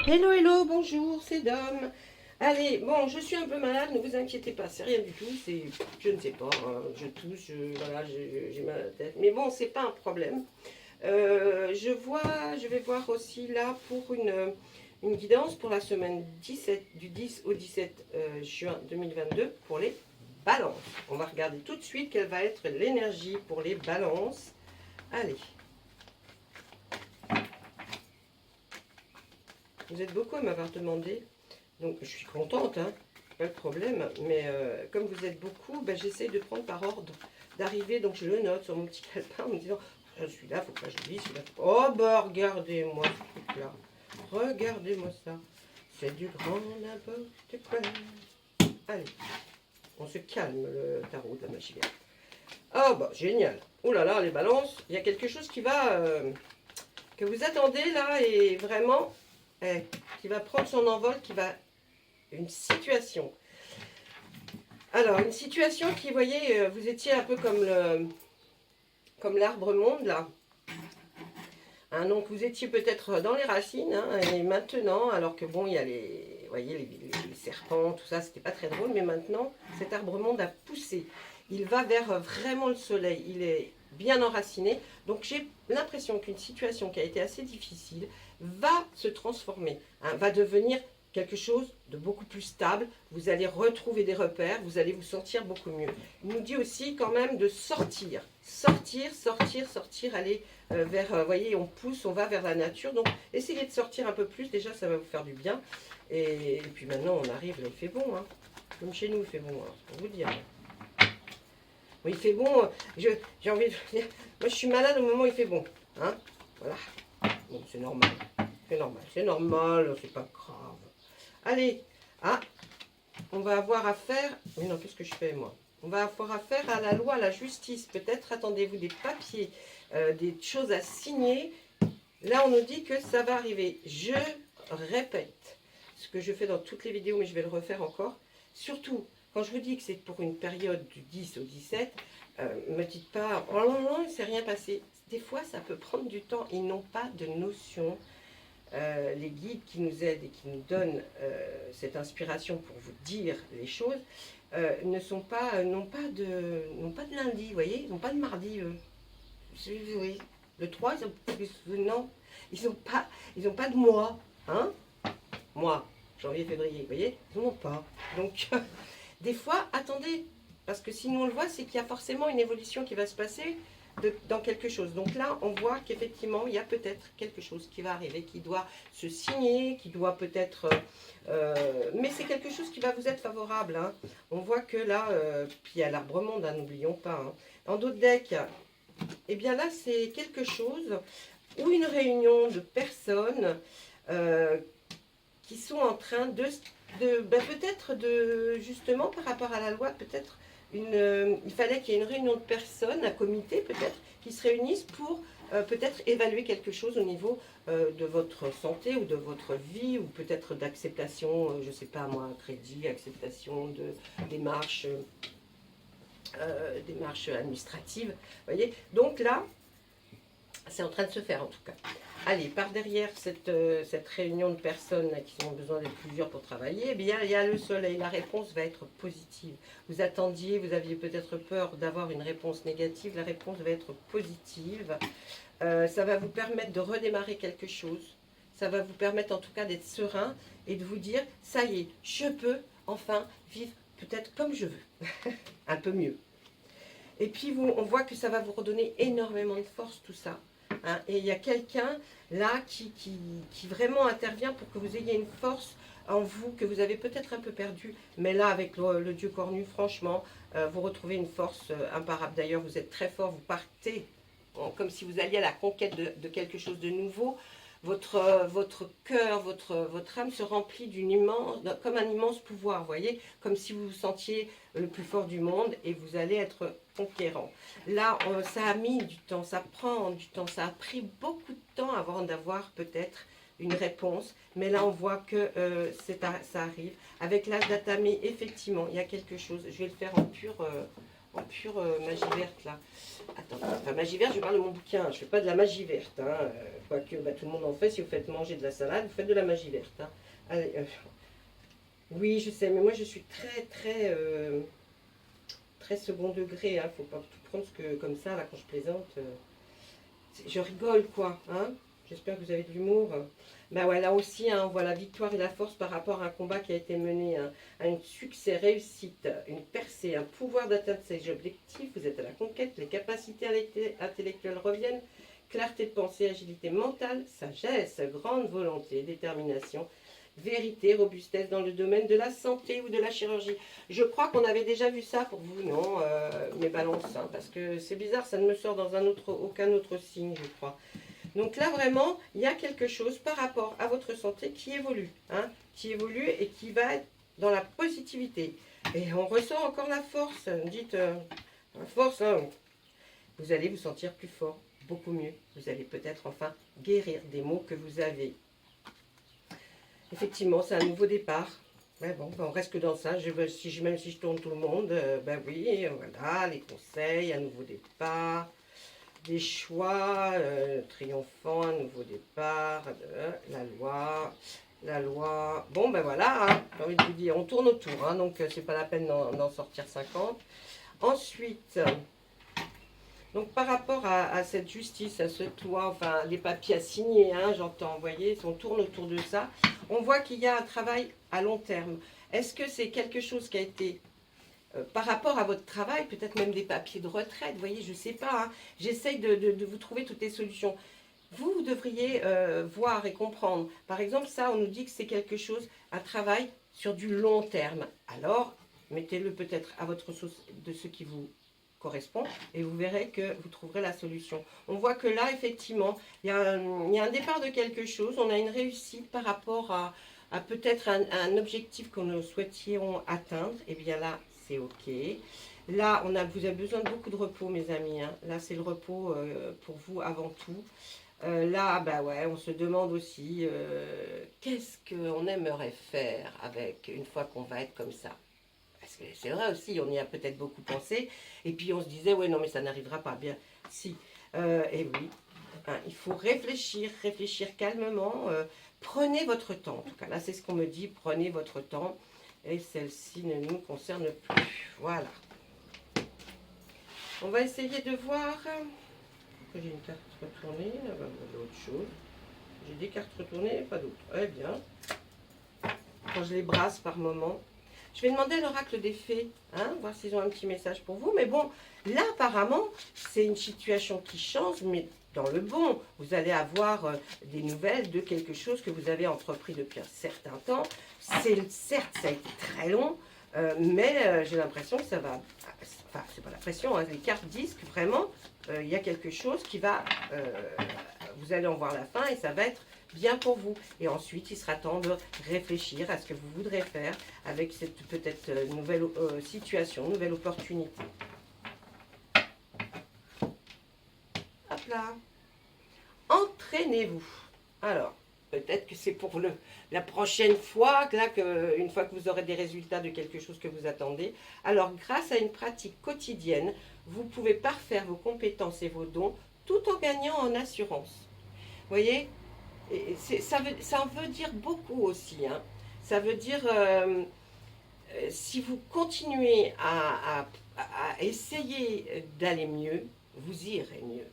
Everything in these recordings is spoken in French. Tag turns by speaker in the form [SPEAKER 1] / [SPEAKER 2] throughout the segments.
[SPEAKER 1] Hello, hello, bonjour, c'est Dom. Allez, bon, je suis un peu malade, ne vous inquiétez pas, c'est rien du tout, c'est, je ne sais pas, hein, je tousse, voilà, j'ai mal à la tête. Mais bon, c'est pas un problème. Je vais voir aussi là pour une guidance pour la semaine 17, du 10 au 17 juin 2022 pour les balances. On va regarder tout de suite quelle va être l'énergie pour les balances. Allez. Vous êtes beaucoup à m'avoir demandé, donc je suis contente, hein, pas de problème, mais comme vous êtes beaucoup, ben, j'essaie de prendre par ordre d'arrivée, donc je le note sur mon petit calepin en me disant, celui-là, faut pas que je lis, celui-là. Oh bah regardez-moi ce truc-là, regardez-moi ça, c'est du grand n'importe quoi. Allez, on se calme le tarot de la magie verte. Oh bah génial, oh là là, les balances, il y a quelque chose qui va, que vous attendez là, et vraiment... qui va prendre son envol, qui va... Une situation. Alors, une situation qui, vous voyez, vous étiez un peu comme l'arbre monde, là. Hein, donc, vous étiez peut-être dans les racines, hein, et maintenant, alors que bon, il y a les... Vous voyez, les serpents, tout ça, c'était pas très drôle, mais maintenant, cet arbre monde a poussé. Il va vers vraiment le soleil. Il est bien enraciné. Donc, j'ai l'impression qu'une situation qui a été assez difficile va se transformer, hein, va devenir quelque chose de beaucoup plus stable. Vous allez retrouver des repères, vous allez vous sentir beaucoup mieux. Il nous dit aussi quand même de sortir, sortir, aller vers, vous voyez, on pousse, on va vers la nature. Donc, essayez de sortir un peu plus, déjà, ça va vous faire du bien. Et puis maintenant, on arrive, là, il fait bon, hein. Comme chez nous, il fait bon, hein, pour vous dire. Oui, il fait bon, j'ai envie de dire, moi je suis malade au moment où il fait bon, hein, voilà. Bon, c'est normal, c'est pas grave. Allez, ah, on va avoir affaire, mais non, qu'est-ce que je fais moi? On va avoir affaire à la loi, à la justice, peut-être, attendez-vous des papiers, des choses à signer. Là, on nous dit que ça va arriver. Je répète ce que je fais dans toutes les vidéos, mais je vais le refaire encore. Surtout, quand je vous dis que c'est pour une période du 10 au 17, ne me dites pas « Oh non, non, il ne s'est rien passé ». Des fois, ça peut prendre du temps. Ils n'ont pas de notion. Les guides qui nous aident et qui nous donnent cette inspiration pour vous dire les choses n'ont pas de lundi, vous voyez, ils n'ont pas de mardi. Oui. Le 3, non, ils n'ont pas de mois, hein, mois, janvier, février, vous voyez, ils n'ont pas. Donc, des fois, attendez, parce que si nous on le voit, c'est qu'il y a forcément une évolution qui va se passer dans quelque chose. Donc là, on voit qu'effectivement, il y a peut-être quelque chose qui va arriver, qui doit se signer, qui doit peut-être... mais c'est quelque chose qui va vous être favorable, hein. On voit que là, puis il y a l'arbre monde, hein, n'oublions pas. Hein. Dans d'autres decks, eh bien là, c'est quelque chose ou une réunion de personnes qui sont en train peut-être justement par rapport à la loi, peut-être il fallait qu'il y ait une réunion de personnes, un comité peut-être, qui se réunissent pour peut-être évaluer quelque chose au niveau de votre santé ou de votre vie, ou peut-être d'acceptation, je ne sais pas moi, crédit, acceptation de démarches administratives, vous voyez. Donc là, c'est en train de se faire en tout cas. Allez, par derrière cette réunion de personnes là, qui ont besoin d'être plusieurs pour travailler, eh bien, il y a le soleil. La réponse va être positive. Vous attendiez, vous aviez peut-être peur d'avoir une réponse négative. La réponse va être positive. Ça va vous permettre de redémarrer quelque chose. Ça va vous permettre en tout cas d'être serein et de vous dire, ça y est, je peux enfin vivre peut-être comme je veux. Un peu mieux. Et puis, on voit que ça va vous redonner énormément de force, tout ça. Hein. Et il y a quelqu'un là qui vraiment intervient pour que vous ayez une force en vous que vous avez peut-être un peu perdu. Mais là, avec le Dieu cornu, franchement, vous retrouvez une force imparable. D'ailleurs, vous êtes très fort, vous partez comme si vous alliez à la conquête de quelque chose de nouveau. Votre cœur, votre âme se remplit comme un immense pouvoir, vous voyez, comme si vous vous sentiez le plus fort du monde et vous allez être conquérant. Là, ça a mis du temps, ça prend du temps, ça a pris beaucoup de temps avant d'avoir peut-être une réponse, mais là on voit que ça arrive. Avec l'âge d'Atamé, effectivement, il y a quelque chose, je vais le faire en pure magie verte là. Attends, enfin magie verte, je parle de mon bouquin, je ne fais pas de la magie verte. Hein. Quoique bah, tout le monde en fait, si vous faites manger de la salade, vous faites de la magie verte. Hein. Allez, oui, je sais, mais moi je suis très second degré. Hein. Faut pas tout prendre comme ça là quand je plaisante. Je rigole quoi. Hein. J'espère que vous avez de l'humour. Ben ouais, là aussi, hein, on voit la victoire et la force par rapport à un combat qui a été mené, hein, à un succès, réussite, une percée, un pouvoir d'atteindre ses objectifs. Vous êtes à la conquête, les capacités intellectuelles reviennent, clarté de pensée, agilité mentale, sagesse, grande volonté, détermination, vérité, robustesse dans le domaine de la santé ou de la chirurgie. Je crois qu'on avait déjà vu ça pour vous, non, mes balances, hein, parce que c'est bizarre, ça ne me sort dans aucun autre signe, je crois. Donc là, vraiment, il y a quelque chose par rapport à votre santé qui évolue. Hein, qui évolue et qui va être dans la positivité. Et on ressent encore la force. Dites, la force, hein, vous allez vous sentir plus fort, beaucoup mieux. Vous allez peut-être enfin guérir des maux que vous avez. Effectivement, c'est un nouveau départ. Mais bon, ben on reste que dans ça. Même si je tourne tout le monde, ben oui, voilà, les conseils, un nouveau départ. Des choix, triomphant, un nouveau départ, la loi. Bon, ben voilà, hein, j'ai envie de vous dire, on tourne autour, hein, donc c'est pas la peine d'en sortir 50. Ensuite, donc par rapport à cette justice, à ce toit, enfin les papiers à signer, hein, j'entends, vous voyez, on tourne autour de ça. On voit qu'il y a un travail à long terme. Est-ce que c'est quelque chose qui a été par rapport à votre travail, peut-être même des papiers de retraite, vous voyez, je ne sais pas, hein, j'essaye de vous trouver toutes les solutions. Vous devriez voir et comprendre. Par exemple, ça, on nous dit que c'est quelque chose, un travail sur du long terme. Alors, mettez-le peut-être à votre sauce de ce qui vous correspond et vous verrez que vous trouverez la solution. On voit que là, effectivement, il y a un départ de quelque chose, on a une réussite par rapport à peut-être un objectif que nous souhaitions atteindre. Et bien là, c'est ok. Là, vous avez besoin de beaucoup de repos, mes amis. Hein. Là, c'est le repos pour vous avant tout. Là, bah ouais, on se demande aussi qu'est-ce qu'on aimerait faire avec une fois qu'on va être comme ça. Parce que c'est vrai aussi, on y a peut-être beaucoup pensé. Et puis on se disait, ouais, non, mais ça n'arrivera pas. Bien, si. Et oui, hein, il faut réfléchir calmement. Prenez votre temps. En tout cas, là, c'est ce qu'on me dit. Prenez votre temps. Et celle-ci ne nous concerne plus. Voilà. On va essayer de voir. J'ai une carte retournée. Là, ben, autre chose. J'ai des cartes retournées, pas d'autres. Eh bien. Quand je les brasse par moment. Je vais demander à l'oracle des fées, hein, voir s'ils ont un petit message pour vous. Mais bon, là, apparemment, c'est une situation qui change, mais dans le bon. Vous allez avoir des nouvelles de quelque chose que vous avez entrepris depuis un certain temps. Certes, ça a été très long, mais j'ai l'impression que ça va... Enfin, c'est pas l'impression, hein, les cartes disent que vraiment, il y a quelque chose qui va... vous allez en voir la fin et ça va être bien pour vous. Et ensuite, il sera temps de réfléchir à ce que vous voudrez faire avec cette peut-être nouvelle situation, nouvelle opportunité. Hop là. Entraînez-vous. Alors, peut-être que c'est pour la prochaine fois, là, une fois que vous aurez des résultats de quelque chose que vous attendez. Alors, grâce à une pratique quotidienne, vous pouvez parfaire vos compétences et vos dons tout en gagnant en assurance. Vous voyez, ça veut dire beaucoup aussi. Hein. Ça veut dire, si vous continuez à essayer d'aller mieux, vous irez mieux.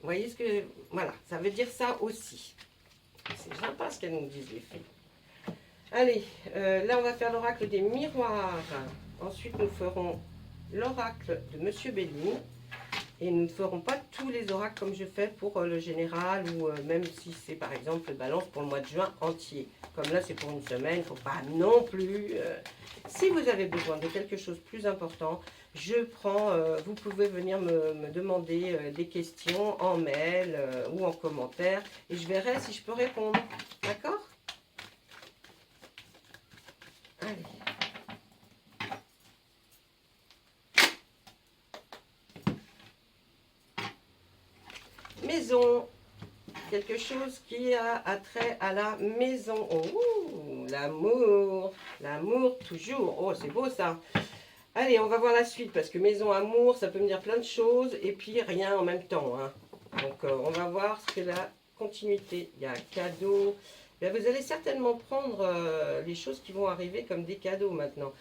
[SPEAKER 1] Vous voyez ce que... Voilà, ça veut dire ça aussi. C'est sympa ce qu'elles nous disent, les filles. Allez, là, on va faire l'oracle des miroirs. Ensuite, nous ferons l'oracle de Monsieur Béline. Et nous ne ferons pas tous les oracles comme je fais pour le général ou même si c'est par exemple le balance pour le mois de juin entier. Comme là, c'est pour une semaine, il ne faut pas non plus... Si vous avez besoin de quelque chose de plus important, je prends, vous pouvez venir me demander des questions en mail ou en commentaire et je verrai si je peux répondre. D'accord? Allez. Maison. Quelque chose qui a trait à la maison. Oh, l'amour. L'amour toujours. Oh, c'est beau ça. Allez, on va voir la suite, parce que maison amour, ça peut me dire plein de choses, et puis rien en même temps. Hein. Donc, on va voir ce que la continuité. Il y a un cadeau. Là, vous allez certainement prendre les choses qui vont arriver comme des cadeaux maintenant.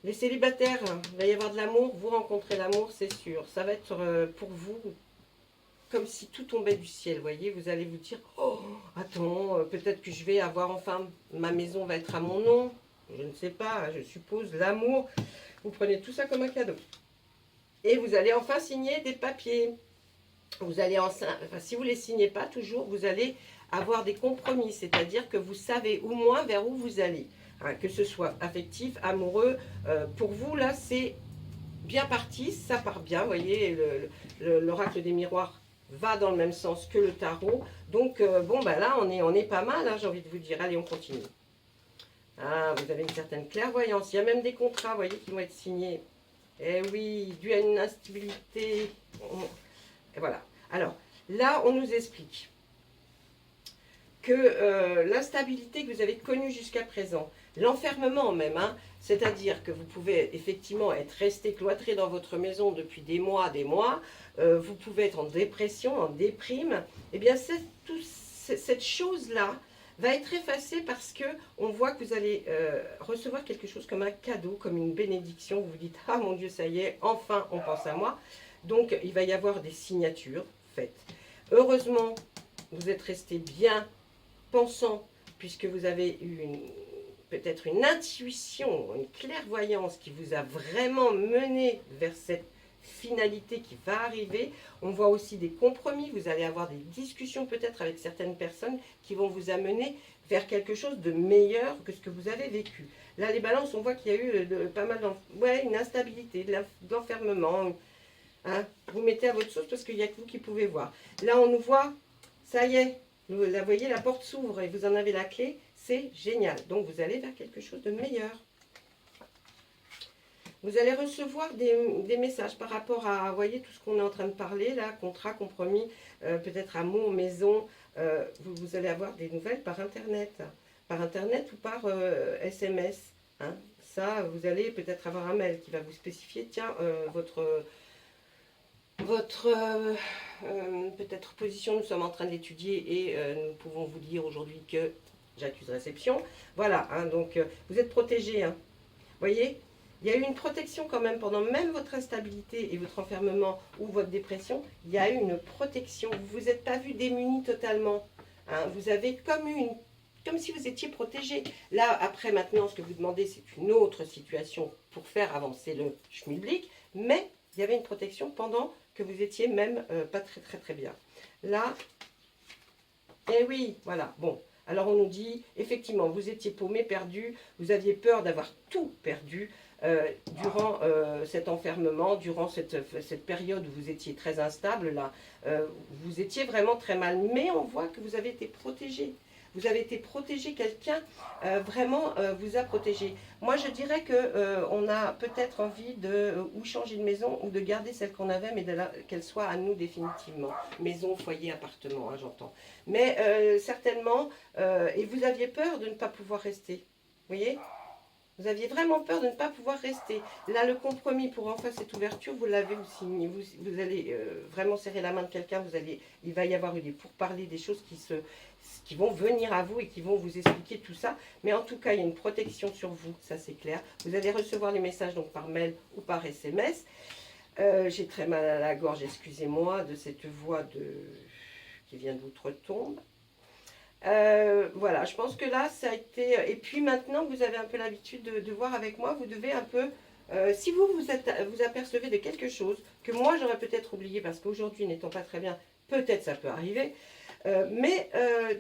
[SPEAKER 1] Les célibataires, il va y avoir de l'amour, vous rencontrez l'amour, c'est sûr. Ça va être pour vous comme si tout tombait du ciel, vous voyez. Vous allez vous dire, oh, attends, peut-être que je vais avoir enfin, ma maison va être à mon nom. Je ne sais pas, je suppose, l'amour. Vous prenez tout ça comme un cadeau. Et vous allez enfin signer des papiers. Vous allez enfin, si vous ne les signez pas toujours, vous allez avoir des compromis. C'est-à-dire que vous savez au moins vers où vous allez. Hein, que ce soit affectif, amoureux. Pour vous, là, c'est bien parti. Ça part bien. Vous voyez, l'oracle des miroirs va dans le même sens que le tarot. Donc, bon, bah là, on est pas mal, hein, j'ai envie de vous dire. Allez, on continue. Ah, vous avez une certaine clairvoyance. Il y a même des contrats, vous voyez, qui vont être signés. Eh oui, dû à une instabilité. Et voilà. Alors, là, on nous explique que l'instabilité que vous avez connue jusqu'à présent, l'enfermement même, hein, c'est-à-dire que vous pouvez effectivement être resté cloîtré dans votre maison depuis des mois, vous pouvez être en dépression, en déprime, eh bien, cette chose-là va être effacée parce que on voit que vous allez recevoir quelque chose comme un cadeau, comme une bénédiction. Vous vous dites, ah mon Dieu, ça y est, enfin on pense à moi. Donc, il va y avoir des signatures faites. Heureusement, vous êtes resté bien pensant, puisque vous avez eu peut-être une intuition, une clairvoyance qui vous a vraiment mené vers cette finalité qui va arriver. On voit aussi des compromis, vous allez avoir des discussions peut-être avec certaines personnes qui vont vous amener vers quelque chose de meilleur que ce que vous avez vécu. Là, les balances, on voit qu'il y a eu pas mal une instabilité, de l'enfermement. Hein, vous mettez à votre sauce parce qu'il n'y a que vous qui pouvez voir. Là, on nous voit, ça y est, vous voyez, la porte s'ouvre et vous en avez la clé, c'est génial. Donc, vous allez vers quelque chose de meilleur. Vous allez recevoir des messages par rapport à, vous voyez, tout ce qu'on est en train de parler, là, contrat, compromis, peut-être amour, maison. Vous allez avoir des nouvelles par Internet ou par SMS. Hein. Ça, vous allez peut-être avoir un mail qui va vous spécifier, tiens, votre peut-être position, nous sommes en train de l'étudier et nous pouvons vous dire aujourd'hui que j'accuse réception. Voilà, hein, donc vous êtes protégé. Hein. Vous voyez, il y a eu une protection quand même pendant même votre instabilité et votre enfermement ou votre dépression. Il y a eu une protection. Vous ne vous êtes pas vu démuni totalement. Hein. Vous avez comme si vous étiez protégé. Là, après, maintenant, ce que vous demandez, c'est une autre situation pour faire avancer le schmilblick, mais il y avait une protection pendant que vous étiez même pas très bien. Là, eh oui, voilà, bon. Alors on nous dit, effectivement, vous étiez paumé, perdu, vous aviez peur d'avoir tout perdu durant cet enfermement, durant cette période où vous étiez très instable, là, vous étiez vraiment très mal. Mais on voit que vous avez été protégé. Vous avez été protégé, quelqu'un vraiment vous a protégé. Moi, je dirais que on a peut-être envie de ou changer de maison ou de garder celle qu'on avait, mais qu'elle soit à nous définitivement. Maison, foyer, appartement, hein, j'entends. Mais certainement, et vous aviez peur de ne pas pouvoir rester. Vous voyez ? Vous aviez vraiment peur de ne pas pouvoir rester. Là, le compromis pour enfin cette ouverture, vous l'avez aussi mis. Vous allez vraiment serrer la main de quelqu'un. Il va y avoir des pourparlers, des choses qui vont venir à vous et qui vont vous expliquer tout ça. Mais en tout cas, il y a une protection sur vous, ça c'est clair. Vous allez recevoir les messages donc par mail ou par SMS. J'ai très mal à la gorge, excusez-moi, de cette voix qui vient d'outre-tombe. Voilà, je pense que là, ça a été... Et puis maintenant, vous avez un peu l'habitude de voir avec moi, vous devez un peu... si vous apercevez de quelque chose que moi, j'aurais peut-être oublié, parce qu'aujourd'hui, n'étant pas très bien, peut-être ça peut arriver, mais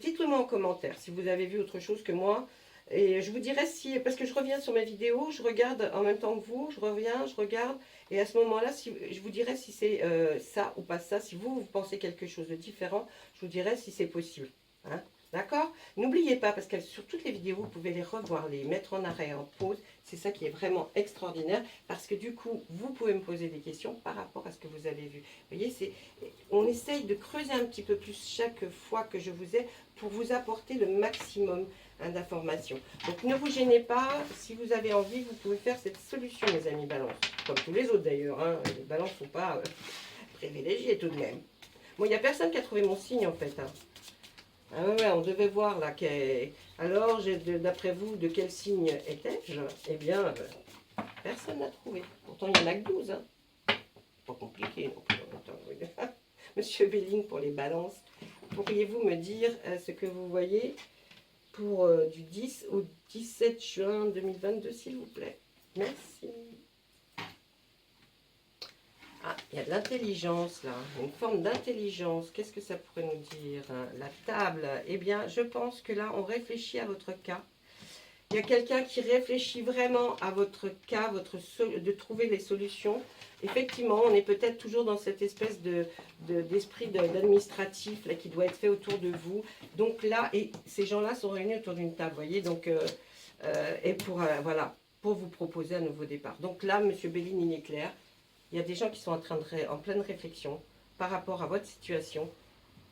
[SPEAKER 1] dites-le moi en commentaire si vous avez vu autre chose que moi. Et je vous dirai si... Parce que je reviens sur mes vidéos, je regarde en même temps que vous, je reviens, je regarde, et à ce moment-là, je vous dirai si c'est ça ou pas ça. Si vous pensez quelque chose de différent, je vous dirai si c'est possible. Hein. D'accord? N'oubliez pas, parce que sur toutes les vidéos, vous pouvez les revoir, les mettre en arrêt, en pause. C'est ça qui est vraiment extraordinaire, parce que du coup, vous pouvez me poser des questions par rapport à ce que vous avez vu. Vous voyez, on essaye de creuser un petit peu plus chaque fois que je vous ai, pour vous apporter le maximum d'informations. Donc ne vous gênez pas, si vous avez envie, vous pouvez faire cette solution, mes amis balance. Comme tous les autres d'ailleurs, hein. Les balances ne sont pas privilégiés tout de même. Bon, il n'y a personne qui a trouvé mon signe en fait, hein. Ah ouais, on devait voir là. Alors, d'après vous, de quel signe étais-je? Eh bien, personne n'a trouvé. Pourtant, il n'y en a que 12. Hein. Pas compliqué non plus. Monsieur Béline pour les balances, pourriez-vous me dire ce que vous voyez pour du 10 au 17 juin 2022, s'il vous plaît? Merci. Ah, il y a de l'intelligence là, une forme d'intelligence. Qu'est-ce que ça pourrait nous dire? La table. Eh bien, je pense que là, on réfléchit à votre cas. Il y a quelqu'un qui réfléchit vraiment à votre cas, de trouver les solutions. Effectivement, on est peut-être toujours dans cette espèce d'esprit d'administratif là, qui doit être fait autour de vous. Donc là, et ces gens-là sont réunis autour d'une table, vous voyez, donc, et voilà, pour vous proposer un nouveau départ. Donc là, Monsieur Béline, il est clair. Il y a des gens qui sont en pleine réflexion par rapport à votre situation,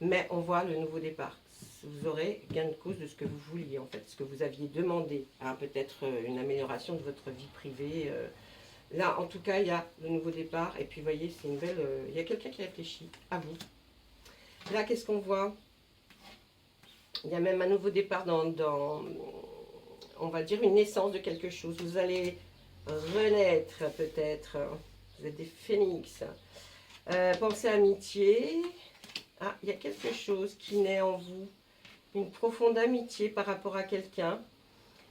[SPEAKER 1] mais on voit le nouveau départ. Vous aurez gain de cause de ce que vous vouliez, en fait, ce que vous aviez demandé, hein, peut-être une amélioration de votre vie privée. Là, en tout cas, il y a le nouveau départ, et puis, vous voyez, c'est une belle... il y a quelqu'un qui réfléchit à vous. Là, qu'est-ce qu'on voit? Il y a même un nouveau départ dans, on va dire, une naissance de quelque chose. Vous allez renaître, peut-être. Vous êtes des phénix. Pensez à amitié. Ah, il y a quelque chose qui naît en vous. Une profonde amitié par rapport à quelqu'un.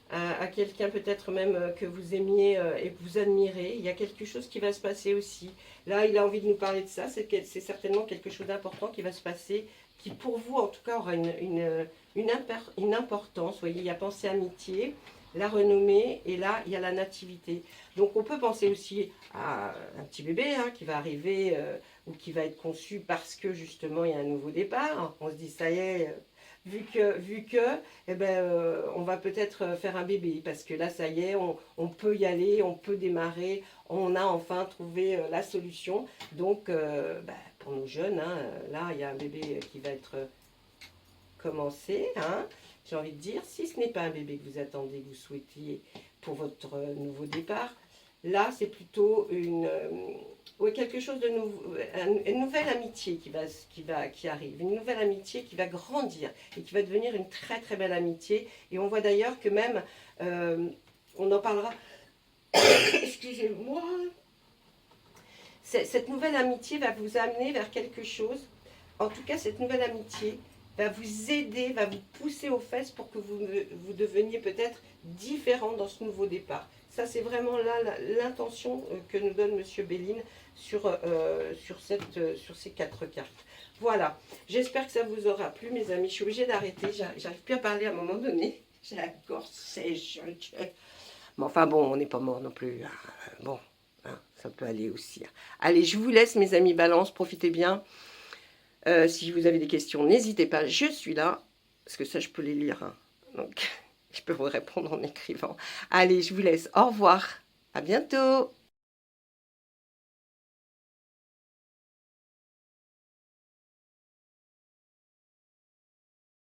[SPEAKER 1] À quelqu'un peut-être même que vous aimiez et que vous admirez. Il y a quelque chose qui va se passer aussi. Là, il a envie de nous parler de ça. C'est certainement quelque chose d'important qui va se passer, qui pour vous, en tout cas, aura une importance. Vous voyez, il y a pensée amitié, la renommée, et là, il y a la nativité. Donc, on peut penser aussi à un petit bébé hein, qui va arriver ou qui va être conçu parce que, justement, il y a un nouveau départ. On se dit, ça y est, vu que eh ben, on va peut-être faire un bébé, parce que là, ça y est, on peut y aller, on peut démarrer, on a enfin trouvé la solution. Donc, ben, pour nos jeunes, hein, là, il y a un bébé qui va être commencé, hein, j'ai envie de dire, si ce n'est pas un bébé que vous attendez, que vous souhaitiez pour votre nouveau départ, là c'est plutôt ouais, quelque chose de nouveau, une nouvelle amitié qui arrive, une nouvelle amitié qui va grandir et qui va devenir une très très belle amitié. Et on voit d'ailleurs que même, on en parlera, excusez-moi, cette nouvelle amitié va vous amener vers quelque chose. En tout cas, cette nouvelle amitié va vous aider, va vous pousser aux fesses pour que vous deveniez peut-être différent dans ce nouveau départ. Ça, c'est vraiment là l'intention que nous donne Monsieur Béline sur ces 4 cartes. Voilà, j'espère que ça vous aura plu, mes amis. Je suis obligée d'arrêter, j'arrive plus à parler à un moment donné. J'ai la gorge sèche. Mais enfin bon, on n'est pas mort non plus. Bon, hein, ça peut aller aussi. Allez, je vous laisse, mes amis Balance, profitez bien. Si vous avez des questions, n'hésitez pas, je suis là, parce que ça, je peux les lire. Hein. Donc, je peux vous répondre en écrivant. Allez, je vous laisse. Au revoir. À bientôt.